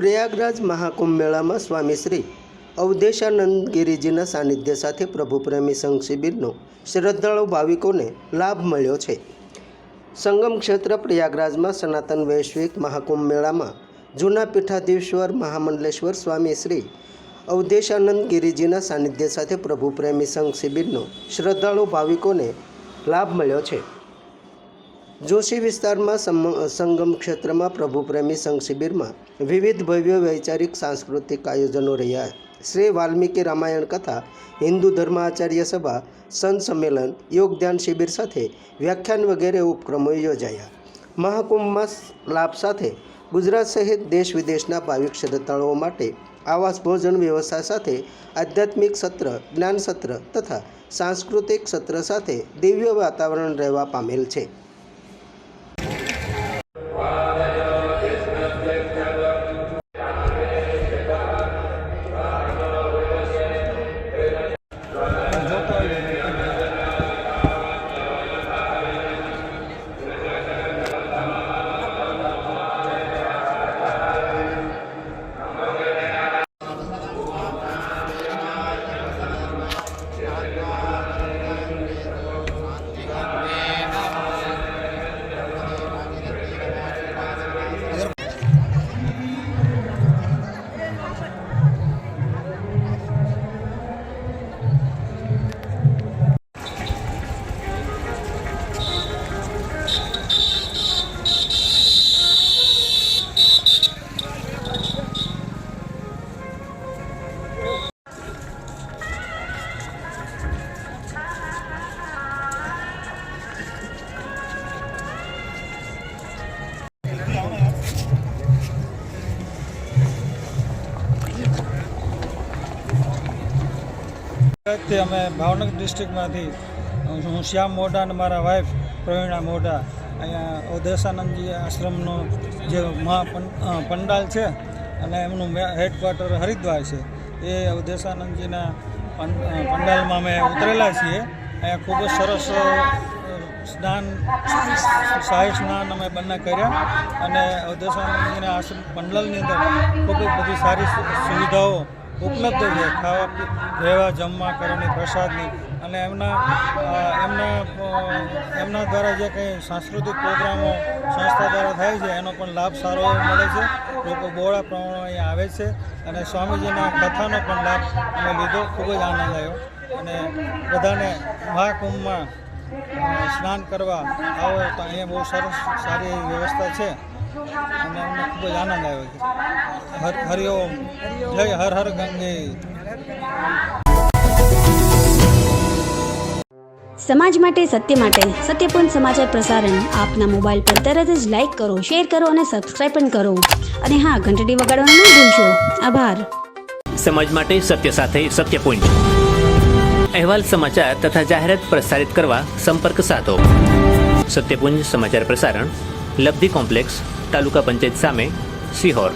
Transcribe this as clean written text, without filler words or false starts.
પ્રયાગરાજ મહાકુંભ મેળામાં સ્વામી શ્રી અવધેશાનંદ ગિરિજીના સાનિધ્ય સાથે પ્રભુ પ્રેમી સંઘ શિબિરનો શ્રદ્ધાળુ ભાવિકોને લાભ મળ્યો છે। સંગમ ક્ષેત્ર પ્રયાગરાજમાં સનાતન વૈશ્વિક મહાકુંભ મેળામાં જૂના પીઠાધીશ્વર મહામંડલેશ્વર સ્વામી શ્રી અવધેશાનંદ ગિરિજીના સાનિધ્ય સાથે પ્રભુ પ્રેમી સંઘ શિબિરનો શ્રદ્ધાળુ ભાવિકોને લાભ મળ્યો છે। જોશી વિસ્તારમાં સંગમ ક્ષેત્રમાં પ્રભુ પ્રેમી સંઘ શિબિરમાં વિવિધ ભવ્ય વૈચારિક સાંસ્કૃતિક આયોજનો રહ્યા। શ્રી વાલ્મીકી રામાયણ કથા, હિન્દુ ધર્મ આચાર્ય સભા, સંત સંમેલન, યોગ ધ્યાન શિબિર સાથે વ્યાખ્યાન વગેરે ઉપક્રમો યોજાયા। મહાકુંભમાં લાભ સાથે ગુજરાત સહિત દેશ વિદેશના ભાવિક શ્રદ્ધાળુઓ માટે આવાસ ભોજન વ્યવસ્થા સાથે આધ્યાત્મિક સત્ર, જ્ઞાન સત્ર તથા સાંસ્કૃતિક સત્ર સાથે દિવ્ય વાતાવરણ રહેવા પામેલ છે। અમે ભાવનગર ડિસ્ટ્રિક્ટમાંથી હું શ્યામ મોઢા અને મારા વાઈફ પ્રવીણા મોઢા અહીંયા અવધેશાનંદજી આશ્રમનો જે પંડાલ છે અને એમનું હેડક્વાર્ટર હરિદ્વાર છે, એ અવધેશાનંદજીના પંડાલમાં અમે ઉતરેલા છીએ। અહીંયા ખૂબ જ સરસ સ્નાન, શાહી સ્નાન અમે બંને કર્યા અને અવધેશાનંદજીના આશ્રમ પંડાલની અંદર ખૂબ જ બધી સારી સુવિધાઓ ઉપલબ્ધ છે, ખાવા રહેવા જમવા કરવાની પ્રસાદની, અને એમના દ્વારા જે કંઈ સાંસ્કૃતિક પ્રોગ્રામો સંસ્થા દ્વારા થાય છે એનો પણ લાભ સારો એવો મળે છે। લોકો બહોળા પ્રમાણમાં અહીંયા આવે છે અને સ્વામીજીના કથાનો પણ લાભ અમે લીધો, ખૂબ જ આનંદ આવ્યો। અને બધાને મહાકુંભમાં સ્નાન કરવા આવો તો અહીંયા બહુ સારી એવી વ્યવસ્થા છે અને અમને ખૂબ જ આનંદ આવ્યો છે। હરિઓમ, જય હર હર ગંગે। સમાજ માટે, સત્ય માટે, સત્યપૂર્ણ સમાચાર પ્રસારણ આપના મોબાઈલ પર તરત જ લાઈક કરો, શેર કરો અને સબસ્ક્રાઈબ પણ કરો, અને હા, ઘંટડી વગાડવાનું ન ભૂલશો। આભાર। સમાજ માટે સત્ય સાથે સત્યપૂર્ણ અહેવાલ, સમાચાર તથા જાહેરાત પ્રસારિત કરવા સંપર્ક સાધો। સત્યપુંજ સમાચાર પ્રસારણ, લબ્ધિ કોમ્પ્લેક્સ, તાલુકા પંચાયત સામે, સિહોર।